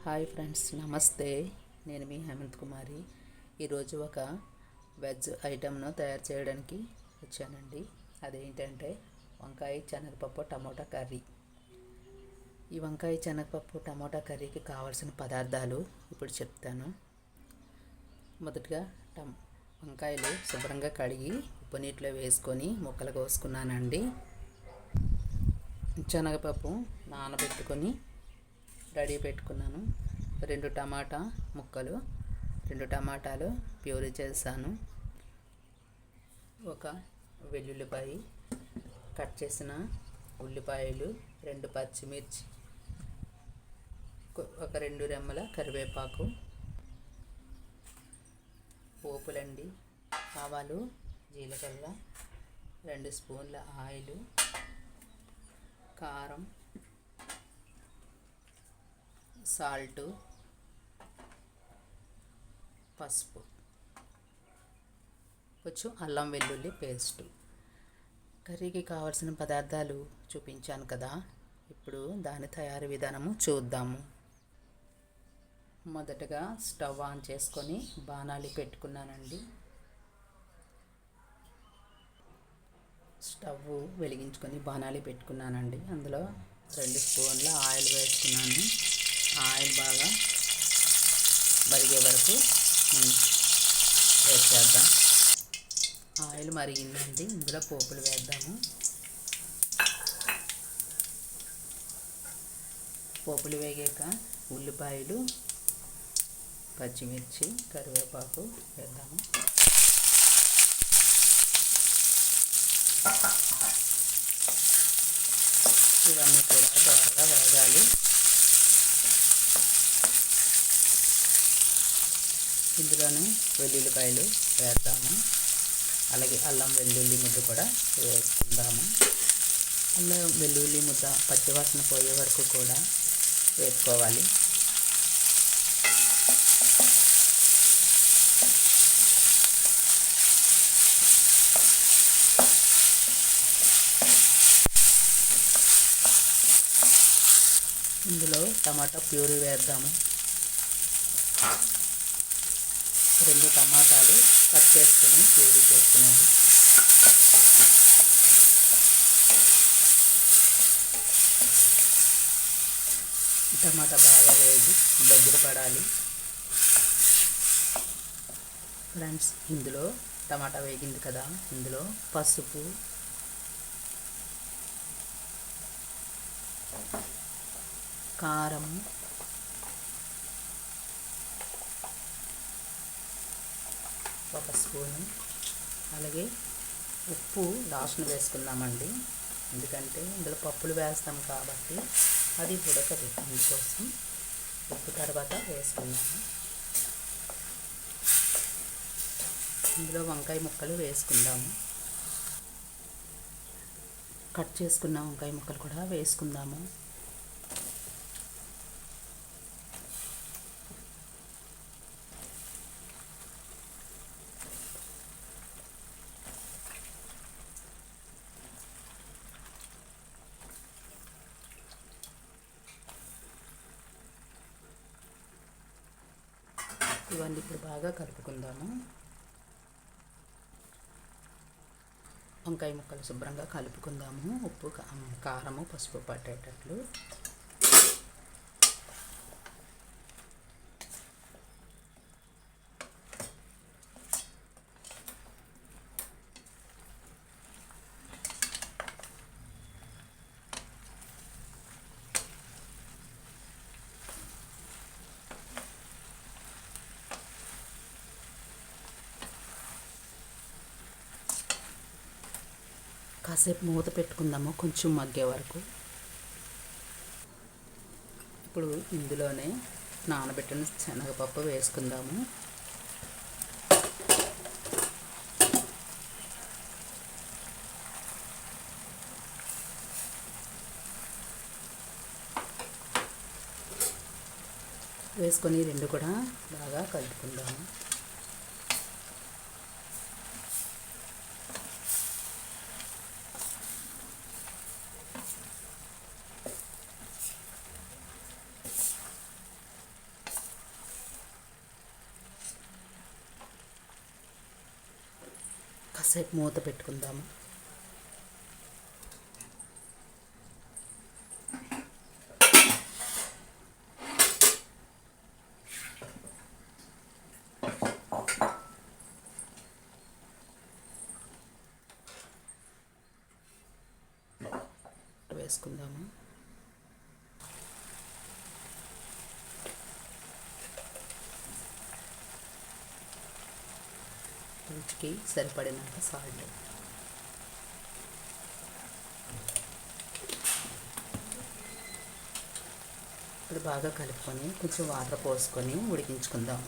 Hi friends, నమస్తే. నేను మీ హేమంత్ కుమారి. ఈరోజు ఒక వెజ్ ఐటెంను తయారు చేయడానికి వచ్చానండి. అదేంటంటే వంకాయ శనగపప్పు టమోటా కర్రీ. ఈ వంకాయ శనగపప్పు టమోటా కర్రీకి కావాల్సిన పదార్థాలు ఇప్పుడు చెప్తాను. మొదటగా వంకాయలు శుభ్రంగా కడిగి ఉప్పు నీటిలో వేసుకొని ముక్కలు కోసుకున్నానండి. శనగపప్పు నానబెట్టుకొని రెడీ పెట్టుకున్నాను. 2 టమాటా ముక్కలు, 2 టమాటాలు ప్యూరీ చేశాను. ఒక వెల్లుల్లిపాయ, కట్ చేసిన ఉల్లిపాయలు, 2 పచ్చిమిర్చి, ఒక 2 రెమ్మల కరివేపాకు, పోపులండి, ఆవాలు, జీలకర్ర, 2 స్పూన్ల ఆయిలు, కారం, సాల్టు, పసుపు, కొంచెం అల్లం వెల్లుల్లి పేస్టు. కర్రీకి కావాల్సిన పదార్థాలు చూపించాను కదా. ఇప్పుడు దాని తయారీ విధానము చూద్దాము. మొదటగా స్టవ్ ఆన్ చేసుకొని బాణాలి పెట్టుకున్నానండి. స్టవ్ వెలిగించుకొని బాణాలి పెట్టుకున్నానండి. అందులో 2 స్పూన్ల ఆయిల్ వేసుకున్నాను. ఆయిల్ బాగా మరిగే వరకు వేసేద్దాం. ఆయిల్ మరిగిందండి. ఇందులో పోపులు వేద్దాము. పోపులు వేగాక ఉల్లిపాయలు, పచ్చిమిర్చి, కరివేపాకు వేద్దాము. ఇవన్నీ కూడా బాగా వేగాలి. ఇందులోనే వెల్లుల్లిపాయలు వేద్దాము. అలాగే అల్లం వెల్లుల్లి ముద్ద కూడా వేసుకుందాము. అల్లం వెల్లుల్లి ముద్ద పచ్చివాసన పోయే వరకు కూడా వేసుకోవాలి. ఇందులో టమాటా ప్యూరీ వేద్దాము. 2 టమాటాలు కట్ చేసుకుని ప్యూరీ చేసుకునేది. టమాటా బాగా వేగి దగ్గర పడాలి. ఫ్రెండ్స్, ఇందులో టమాటా వేగింది కదా, ఇందులో పసుపు, కారం, ఒక స్పూను, అలాగే ఉప్పు లాస్ట్ను వేసుకుందామండి. ఎందుకంటే ఇందులో పప్పులు వేస్తాం కాబట్టి అది ఉడకదు. అందుకోసం ఉప్పు తర్వాత వేసుకున్నాము. ఇందులో వంకాయ ముక్కలు వేసుకుందాము. కట్ చేసుకున్న వంకాయ ముక్కలు కూడా వేసుకుందాము. ఇవన్నీ ఇప్పుడు బాగా కలుపుకుందాము. వంకాయ ముక్కలు శుభ్రంగా కలుపుకుందాము. ఉప్పు, కారము, పసుపు పట్టేటట్లు. కాసేపు మూత పెట్టుకుందాము, కొంచెం మగ్గే వరకు. ఇప్పుడు ఇందులోనే నానబెట్టిన శనగపప్పు వేసుకుందాము. వేసుకొని 2 కూడా బాగా కలుపుకుందాము. కాసేపు మూత పెట్టుకుందాము. వేసుకుందాము. రుచికి సరిపడినంత సాల్ట్. ఇప్పుడు బాగా కలుపుకొని కొంచెం వాటర్ పోసుకొని ఉడికించుకుందాం.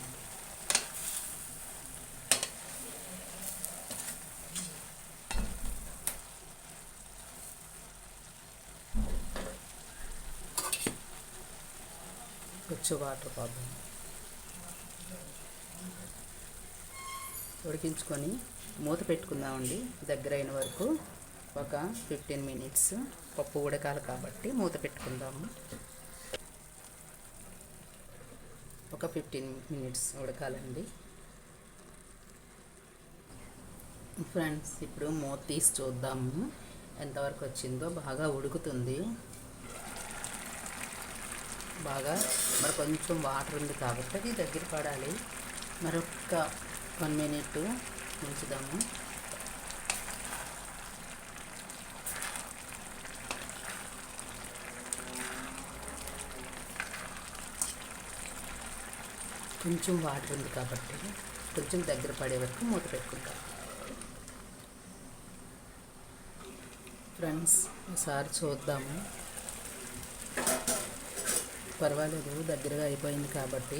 కొంచెం వాటర్ పోద్దాం. ఉడికించుకొని మూత పెట్టుకుందామండి. దగ్గర అయిన వరకు ఒక 15 మినిట్స్ పప్పు ఉడకాలి కాబట్టి మూత పెట్టుకుందాము. ఒక 15 మినిట్స్ ఉడకాలండి. ఫ్రెండ్స్, ఇప్పుడు మూత తీసి చూద్దాము ఎంతవరకు వచ్చిందో. బాగా ఉడుకుతుంది. బాగా మరి కొంచెం వాటర్ ఉంది కాబట్టి అది దగ్గర పడాలి. మరొక 1 మినిట్ ఉంచుదాము. కొంచెం వాటర్ ఉంది కాబట్టి కొంచెం దగ్గర పడే వరకు మూత పెట్టుకుంటాం. ఫ్రెండ్స్, ఒకసారి చూద్దాము. పర్వాలేదు, దగ్గరగా అయిపోయింది కాబట్టి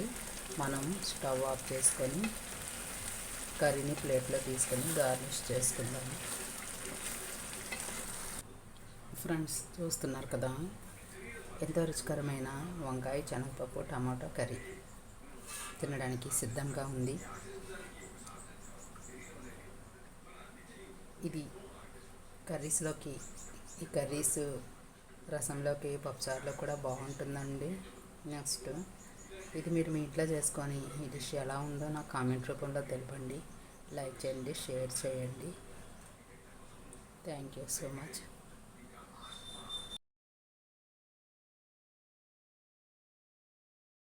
మనం స్టవ్ ఆఫ్ చేసుకొని కర్రీని ప్లేట్లో తీసుకొని గార్నిష్ చేసుకుందాము. ఫ్రెండ్స్, చూస్తున్నారు కదా, ఎంతో రుచికరమైన వంకాయ శనగపప్పు టమాటో కర్రీ తినడానికి సిద్ధంగా ఉంది. ఇది కర్రీస్లోకి, ఈ కర్రీస్ రసంలోకి, పప్పుచారులో కూడా బాగుంటుందండి. నెక్స్ట్ ఇది మీరు మీ ఇంట్లో చేసుకొని ఈ డిష్ ఎలా ఉందో నాకు కామెంట్ రూపంలో తెలపండి. లైక్ చేయండి, షేర్ చేయండి. Thank you so much.